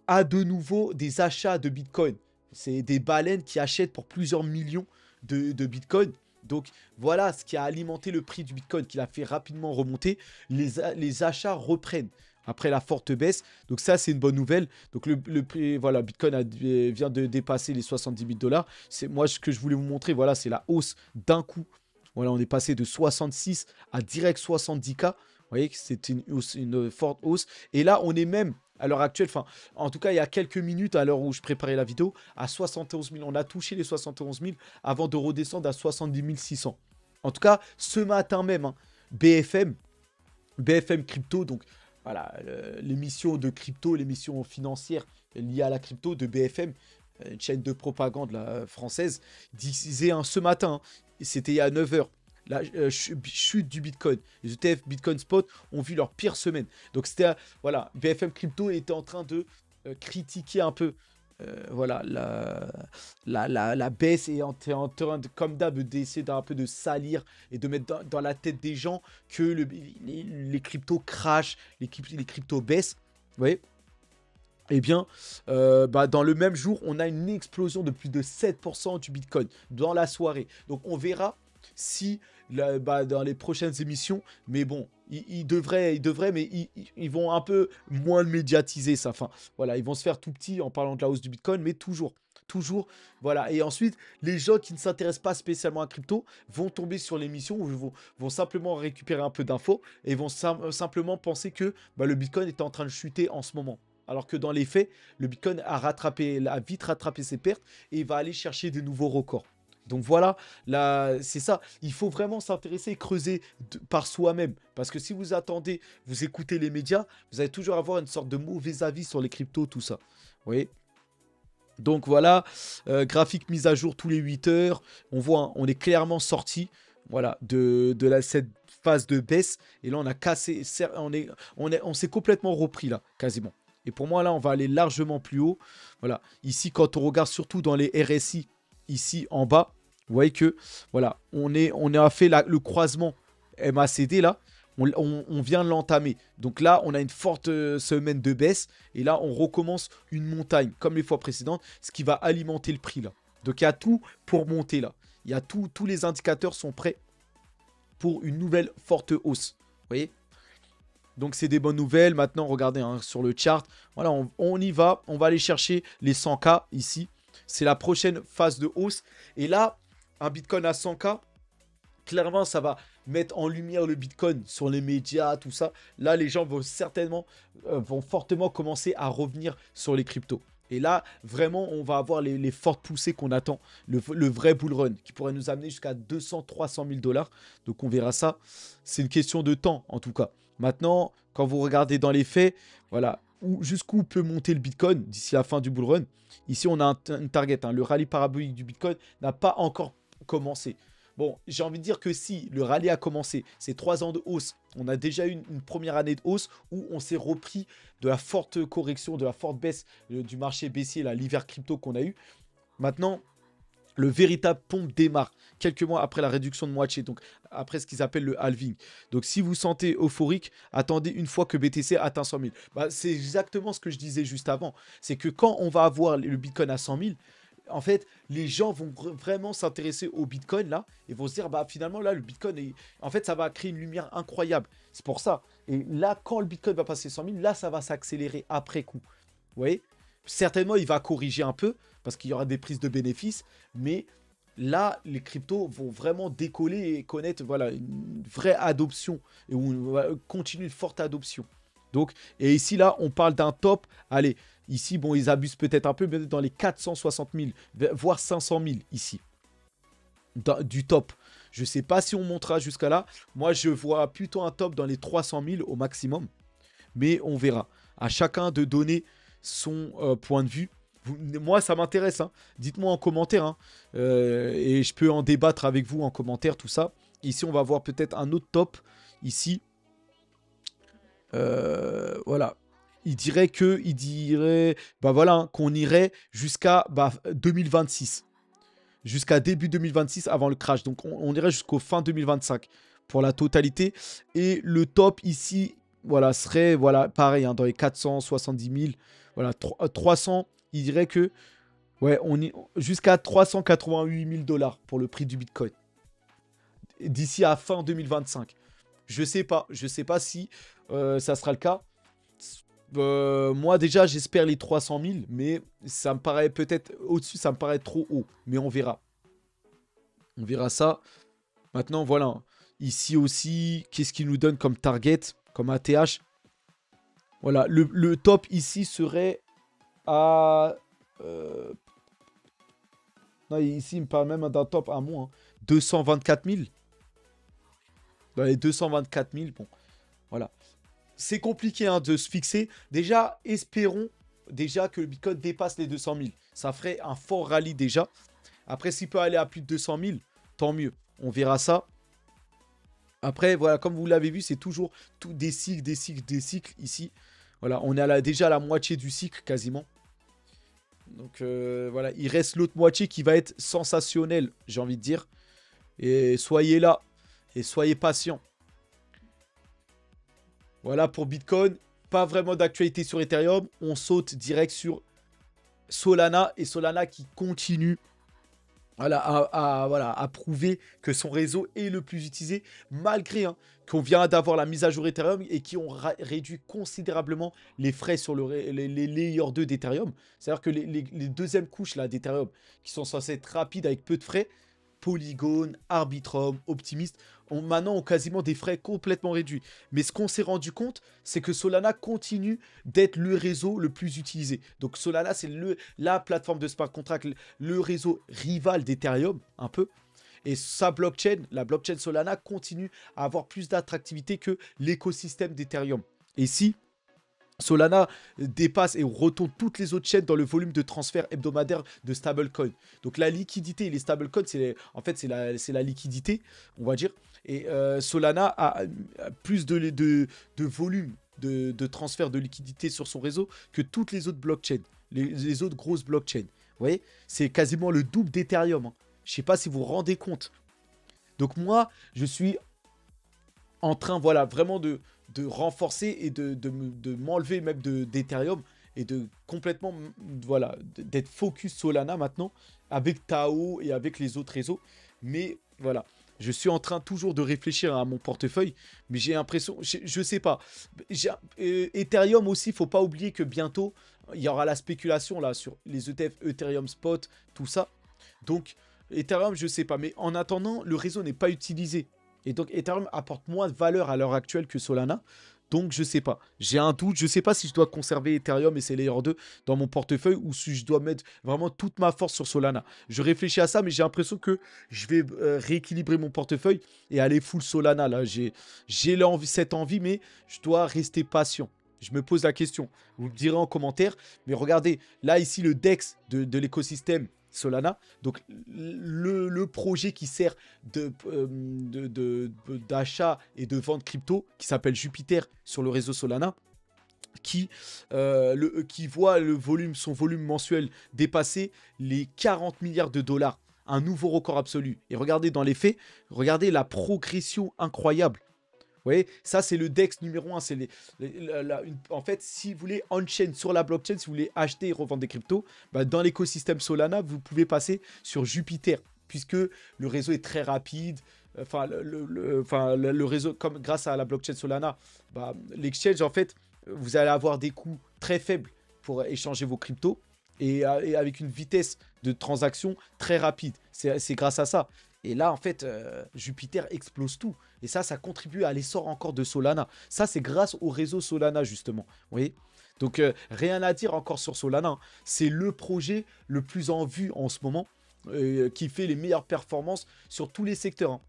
à de nouveau des achats de Bitcoin. C'est des baleines qui achètent pour plusieurs millions de Bitcoin. Donc voilà ce qui a alimenté le prix du Bitcoin, qui l'a fait rapidement remonter. Les achats reprennent après la forte baisse. Donc ça, c'est une bonne nouvelle. Donc le prix, voilà, Bitcoin vient de dépasser les 70 000 $. Moi, ce que je voulais vous montrer, voilà, c'est la hausse d'un coup. Voilà, on est passé de 66 à direct 70K. Vous voyez que c'est une forte hausse. Et là, on est même, à l'heure actuelle, enfin, en tout cas, il y a quelques minutes, à l'heure où je préparais la vidéo, à 71 000. On a touché les 71 000 avant de redescendre à 70 600. En tout cas, ce matin même, hein, BFM Crypto, donc voilà, l'émission de crypto, l'émission financière liée à la crypto de BFM, une chaîne de propagande française, disait ce matin, c'était il y a 9 h, la chute du Bitcoin. Les ETF Bitcoin Spot ont vu leur pire semaine. Donc c'était, voilà, BFM Crypto était en train de critiquer un peu voilà, la baisse est en train, comme d'hab, d'essayer d'un peu de salir et de mettre dans la tête des gens que les cryptos crashent, les cryptos baissent. Vous voyez ? Eh bien, dans le même jour, on a une explosion de plus de 7% du Bitcoin dans la soirée. Donc, on verra si dans les prochaines émissions, mais bon, ils devraient, mais ils vont un peu moins le médiatiser, ça. Enfin, voilà, ils vont se faire tout petits en parlant de la hausse du Bitcoin, mais toujours, voilà. Et ensuite, les gens qui ne s'intéressent pas spécialement à crypto vont tomber sur l'émission ou vont simplement récupérer un peu d'infos et vont simplement penser que le Bitcoin est en train de chuter en ce moment. Alors que dans les faits, le Bitcoin a vite rattrapé ses pertes et va aller chercher des nouveaux records. Donc voilà, c'est ça. Il faut vraiment s'intéresser et creuser par soi-même. Parce que si vous attendez, vous écoutez les médias, vous allez toujours avoir une sorte de mauvais avis sur les cryptos, tout ça. Vous voyez ? Donc voilà, graphique mise à jour tous les 8 heures. On voit, hein, on est clairement sorti, voilà, de cette phase de baisse. Et là, on a cassé, on s'est complètement repris là, quasiment. Et pour moi, là, on va aller largement plus haut. Voilà, ici, quand on regarde surtout dans les RSI, ici en bas, vous voyez que, voilà, on a fait le croisement MACD là. On vient de l'entamer. Donc là, on a une forte semaine de baisse. Et là, on recommence une montagne, comme les fois précédentes, ce qui va alimenter le prix là. Donc il y a tout pour monter là. Il y a tous les indicateurs sont prêts pour une nouvelle forte hausse. Vous voyez ? Donc c'est des bonnes nouvelles. Maintenant, regardez hein, sur le chart. Voilà, on y va. On va aller chercher les 100K ici. C'est la prochaine phase de hausse. Et là, un Bitcoin à 100K, clairement, ça va mettre en lumière le Bitcoin sur les médias, tout ça. Là, les gens vont certainement, vont fortement commencer à revenir sur les cryptos. Et là, vraiment, on va avoir les fortes poussées qu'on attend. Le vrai bull run qui pourrait nous amener jusqu'à 200-300 000 dollars. Donc, on verra ça. C'est une question de temps, en tout cas. Maintenant, quand vous regardez dans les faits, voilà, jusqu'où peut monter le Bitcoin d'ici la fin du bull run. Ici, on a une target. Hein. Le rallye parabolique du Bitcoin n'a pas encore commencé. Bon, j'ai envie de dire que si le rallye a commencé, c'est 3 ans de hausse, on a déjà eu une première année de hausse où on s'est repris de la forte correction, de la forte baisse du marché baissier, l'hiver crypto qu'on a eu. Maintenant, le véritable pompe démarre quelques mois après la réduction de moitié, donc après ce qu'ils appellent le halving. Donc si vous sentez euphorique, attendez une fois que BTC atteint 100 000. Bah, c'est exactement ce que je disais juste avant. C'est que quand on va avoir le Bitcoin à 100 000, en fait, les gens vont vraiment s'intéresser au Bitcoin là et vont se dire, bah finalement là, le Bitcoin, en fait, ça va créer une lumière incroyable. C'est pour ça. Et là, quand le Bitcoin va passer 100 000, là, ça va s'accélérer après coup. Vous voyez? Certainement, il va corriger un peu parce qu'il y aura des prises de bénéfices, mais là, les cryptos vont vraiment décoller et connaître voilà, une vraie adoption et continue une forte adoption. Donc, et ici, là, on parle d'un top. Allez, ici, bon, ils abusent peut-être un peu, mais dans les 460 000, voire 500 000 ici, du top. Je ne sais pas si on montera jusqu'à là. Moi, je vois plutôt un top dans les 300 000 au maximum. Mais on verra. À chacun de donner son point de vue. Moi, ça m'intéresse. Hein. Dites-moi en commentaire. Hein. Et je peux en débattre avec vous en commentaire, tout ça. Ici, on va voir peut-être un autre top. Ici. Voilà. Il dirait bah voilà, hein, qu'on irait jusqu'à 2026. Jusqu'à début 2026 avant le crash. Donc, on irait jusqu'au fin 2025 pour la totalité. Et le top ici, voilà, serait voilà, pareil, hein, dans les 470 000. Voilà, 300, il dirait que ouais, jusqu'à 388 000 dollars pour le prix du Bitcoin. D'ici à fin 2025. Je sais pas si ça sera le cas. Moi déjà j'espère les 300 000, mais ça me paraît peut-être au-dessus, ça me paraît trop haut. Mais on verra. On verra ça. Maintenant voilà. Ici aussi, qu'est-ce qu'il nous donne comme target, comme ATH? Voilà, le top ici serait à... Non, ici il me parle même d'un top à moins. Hein. 224 000. Dans les 224 000, bon, voilà. C'est compliqué hein, de se fixer. Déjà, espérons déjà que le Bitcoin dépasse les 200 000. Ça ferait un fort rallye déjà. Après, s'il peut aller à plus de 200 000, tant mieux. On verra ça. Après, voilà, comme vous l'avez vu, c'est toujours des cycles, des cycles, des cycles ici. Voilà, on est déjà à la moitié du cycle quasiment. Donc voilà, il reste l'autre moitié qui va être sensationnelle, j'ai envie de dire. Et soyez là. Et soyez patients. Voilà pour Bitcoin. Pas vraiment d'actualité sur Ethereum. On saute direct sur Solana. Et Solana qui continue voilà, à prouver que son réseau est le plus utilisé. Malgré qu'on vient d'avoir la mise à jour Ethereum et qui ont réduit considérablement les frais sur les layers 2 d'Ethereum. C'est-à-dire que les deuxièmes couches d'Ethereum qui sont censées être rapides avec peu de frais. Polygon, Arbitrum, Optimist, maintenant ont quasiment des frais complètement réduits. Mais ce qu'on s'est rendu compte, c'est que Solana continue d'être le réseau le plus utilisé. Donc Solana, c'est la plateforme de smart contract, le réseau rival d'Ethereum, un peu. Et sa blockchain, la blockchain Solana, continue à avoir plus d'attractivité que l'écosystème d'Ethereum. Et si Solana dépasse et retourne toutes les autres chaînes dans le volume de transfert hebdomadaire de stablecoin. Donc la liquidité et les stablecoins, en fait, c'est la liquidité, on va dire. Et Solana a plus de volume de transfert de liquidité sur son réseau que toutes les autres blockchains, les autres grosses blockchains. Vous voyez, c'est quasiment le double d'Ethereum. Hein. Je ne sais pas si vous vous rendez compte. Donc moi, je suis en train, voilà, vraiment de renforcer et de m'enlever même d'Ethereum et de complètement, voilà, d'être focus Solana maintenant avec Tao et avec les autres réseaux. Mais voilà, je suis en train toujours de réfléchir à mon portefeuille, mais j'ai l'impression, je sais pas. Ethereum aussi, il faut pas oublier que bientôt, il y aura la spéculation là sur les ETF Ethereum Spot, tout ça. Donc, Ethereum, je sais pas. Mais en attendant, le réseau n'est pas utilisé. Et donc, Ethereum apporte moins de valeur à l'heure actuelle que Solana. Donc, je sais pas. J'ai un doute. Je sais pas si je dois conserver Ethereum et ses Layer 2 dans mon portefeuille ou si je dois mettre vraiment toute ma force sur Solana. Je réfléchis à ça, mais j'ai l'impression que je vais rééquilibrer mon portefeuille et aller full Solana. Là, cette envie, mais je dois rester patient. Je me pose la question. Vous me direz en commentaire. Mais regardez, là, ici, le DEX de l'écosystème Solana. Donc, le projet qui sert d'achat et de vente crypto, qui s'appelle Jupiter sur le réseau Solana, qui voit son volume mensuel dépasser les 40 milliards de dollars. Un nouveau record absolu. Et regardez dans les faits, regardez la progression incroyable. Vous voyez, ça c'est le DEX numéro 1. En fait, si vous voulez on-chain sur la blockchain, si vous voulez acheter et revendre des cryptos, bah, dans l'écosystème Solana, vous pouvez passer sur Jupiter, puisque le réseau est très rapide. Enfin, le réseau, comme grâce à la blockchain Solana, bah, l'exchange, en fait, vous allez avoir des coûts très faibles pour échanger vos cryptos et avec une vitesse de transaction très rapide. C'est grâce à ça. Et là, en fait, Jupiter explose tout. Et ça contribue à l'essor encore de Solana. Ça, c'est grâce au réseau Solana, justement. Vous voyez? Donc, rien à dire encore sur Solana, hein. C'est le projet le plus en vue en ce moment, qui fait les meilleures performances sur tous les secteurs, hein.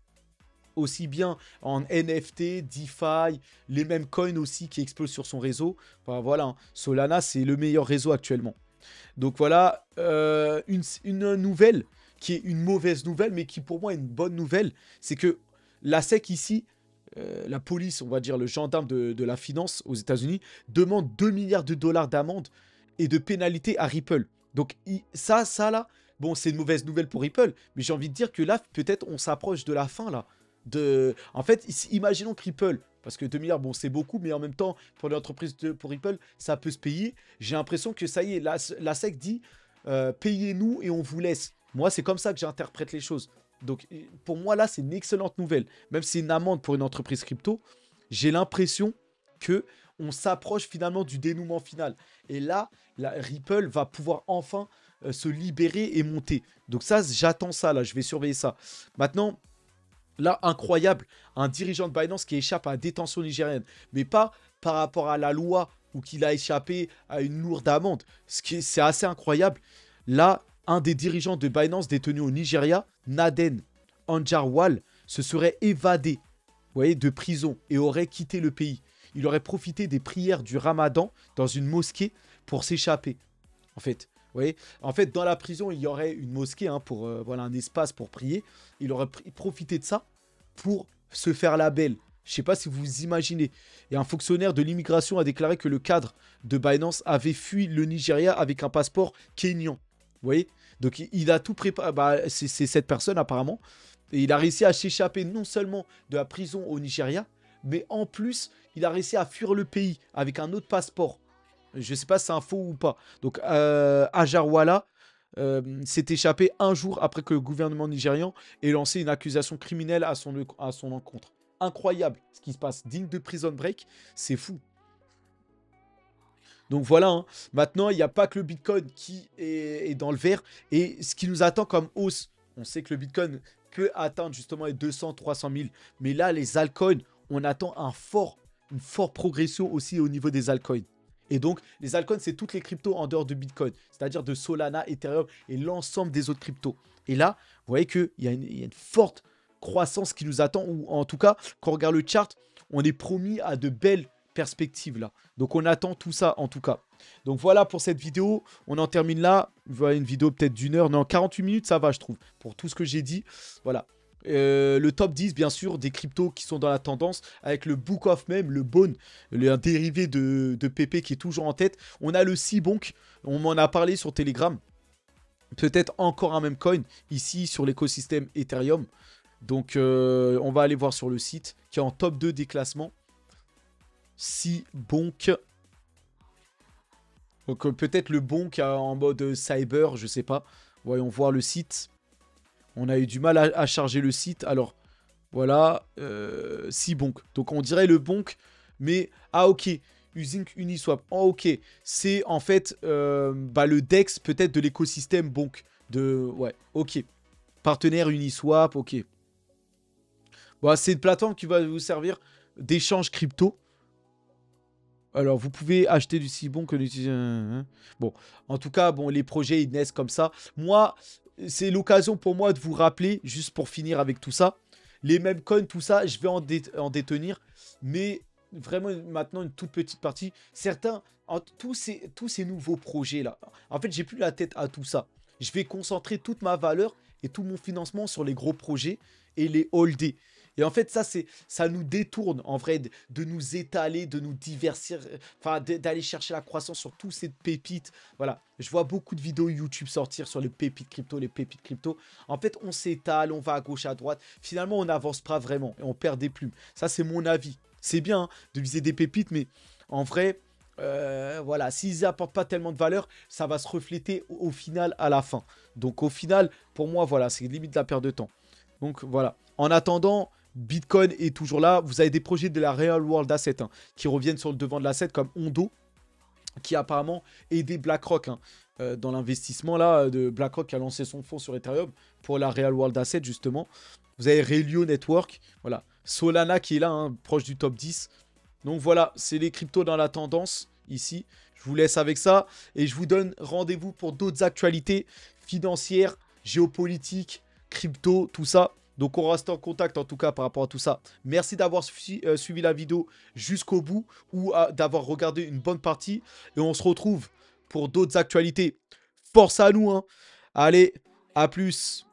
Aussi bien en NFT, DeFi, les mêmes coins aussi qui explosent sur son réseau. Enfin, voilà, hein. Solana, c'est le meilleur réseau actuellement. Donc voilà, une nouvelle qui est une mauvaise nouvelle, mais qui pour moi est une bonne nouvelle, c'est que la SEC ici, la police, on va dire le gendarme de la finance aux États-Unis, demande 2 milliards de dollars d'amende et de pénalité à Ripple. Donc ça là, bon, c'est une mauvaise nouvelle pour Ripple, mais j'ai envie de dire que là, peut-être on s'approche de la fin là. En fait, imaginons que Ripple, parce que 2 milliards, bon, c'est beaucoup, mais en même temps, pour l'entreprise pour Ripple, ça peut se payer. J'ai l'impression que ça y est, la SEC dit payez-nous et on vous laisse. Moi, c'est comme ça que j'interprète les choses. Donc, pour moi, là, c'est une excellente nouvelle. Même si c'est une amende pour une entreprise crypto, j'ai l'impression que on s'approche finalement du dénouement final. Et là, Ripple va pouvoir enfin se libérer et monter. Donc ça, j'attends ça, là, je vais surveiller ça. Maintenant, là, incroyable, un dirigeant de Binance qui échappe à la détention nigérienne. Mais pas par rapport à la loi ou qu'il a échappé à une lourde amende. C'est assez incroyable. Là, un des dirigeants de Binance détenu au Nigeria, Naden Anjarwal, se serait évadé, vous voyez, de prison et aurait quitté le pays. Il aurait profité des prières du Ramadan dans une mosquée pour s'échapper. En fait, vous voyez, en fait, dans la prison, il y aurait une mosquée, hein, pour voilà, un espace pour prier. Il aurait profité de ça pour se faire la belle. Je ne sais pas si vous vous imaginez. Et un fonctionnaire de l'immigration a déclaré que le cadre de Binance avait fui le Nigeria avec un passeport kényan. Vous voyez? Donc il a tout préparé. Bah, c'est cette personne apparemment. Et il a réussi à s'échapper non seulement de la prison au Nigeria, mais en plus, il a réussi à fuir le pays avec un autre passeport. Je ne sais pas si c'est un faux ou pas. Donc Ajarwala s'est échappé un jour après que le gouvernement nigérian ait lancé une accusation criminelle à son encontre. Incroyable ce qui se passe. Digne de Prison Break, c'est fou. Donc voilà, hein. Maintenant, il n'y a pas que le Bitcoin qui est dans le vert. Et ce qui nous attend comme hausse, on sait que le Bitcoin peut atteindre justement les 200-300 000. Mais là, les altcoins, on attend une forte progression aussi au niveau des altcoins. Et donc, les altcoins, c'est toutes les cryptos en dehors de Bitcoin. C'est-à-dire de Solana, Ethereum et l'ensemble des autres cryptos. Et là, vous voyez qu'il y a une forte croissance qui nous attend. Ou en tout cas, quand on regarde le chart, on est promis à de belles perspectives là. Donc on attend tout ça en tout cas. Donc voilà pour cette vidéo. On en termine là. Voilà, une vidéo peut-être d'une heure. Non, 48 minutes, ça va, je trouve. Pour tout ce que j'ai dit. Voilà. Le top 10, bien sûr, des cryptos qui sont dans la tendance, avec le Book of Meme, le Bone, un dérivé de PP qui est toujours en tête. On a le Seabonk, on m'en a parlé sur Telegram. Peut-être encore un même coin, ici sur l'écosystème Ethereum. Donc, on va aller voir sur le site, qui est en top 2 des classements. Seabonk. Donc, peut-être le Bonk en mode cyber, je sais pas. Voyons voir le site. On a eu du mal à charger le site. Alors, voilà. Seabonk. Donc, on dirait le Bonk. Mais, ah, ok. Using Uniswap. Oh, ok. C'est en fait le DEX peut-être de l'écosystème Bonk. Ouais, ok. Partenaire Uniswap, ok. Bon, c'est une plateforme qui va vous servir d'échange crypto. Alors, vous pouvez acheter du si bon que d'utiliser. Bon, en tout cas, bon, les projets, ils naissent comme ça. Moi, c'est l'occasion pour moi de vous rappeler, juste pour finir avec tout ça, les mêmes coins, tout ça, je vais en détenir, mais vraiment maintenant une toute petite partie. Certains, tous ces nouveaux projets-là, en fait, j'ai plus la tête à tout ça. Je vais concentrer toute ma valeur et tout mon financement sur les gros projets et les holder. Et en fait, ça nous détourne, en vrai, de nous étaler, de nous diversifier, enfin, d'aller chercher la croissance sur tous ces pépites. Voilà, je vois beaucoup de vidéos YouTube sortir sur les pépites crypto, les pépites crypto. En fait, on s'étale, on va à gauche, à droite. Finalement, on n'avance pas vraiment et on perd des plumes. Ça, c'est mon avis. C'est bien hein, de viser des pépites, mais en vrai, voilà, s'ils apportent pas tellement de valeur, ça va se refléter au final à la fin. Donc, au final, pour moi, voilà, c'est limite de la perte de temps. Donc, voilà. En attendant, Bitcoin est toujours là. Vous avez des projets de la Real World Asset hein, qui reviennent sur le devant de l'asset comme Ondo, qui a apparemment aidé BlackRock hein, dans l'investissement là de BlackRock qui a lancé son fonds sur Ethereum pour la Real World Asset justement. Vous avez Relio Network, voilà. Solana qui est là, hein, proche du top 10. Donc voilà, c'est les cryptos dans la tendance ici. Je vous laisse avec ça et je vous donne rendez-vous pour d'autres actualités financières, géopolitiques, crypto, tout ça. Donc on reste en contact en tout cas par rapport à tout ça. Merci d'avoir suivi la vidéo jusqu'au bout ou d'avoir regardé une bonne partie. Et on se retrouve pour d'autres actualités. Force à nous, hein. Allez, à plus.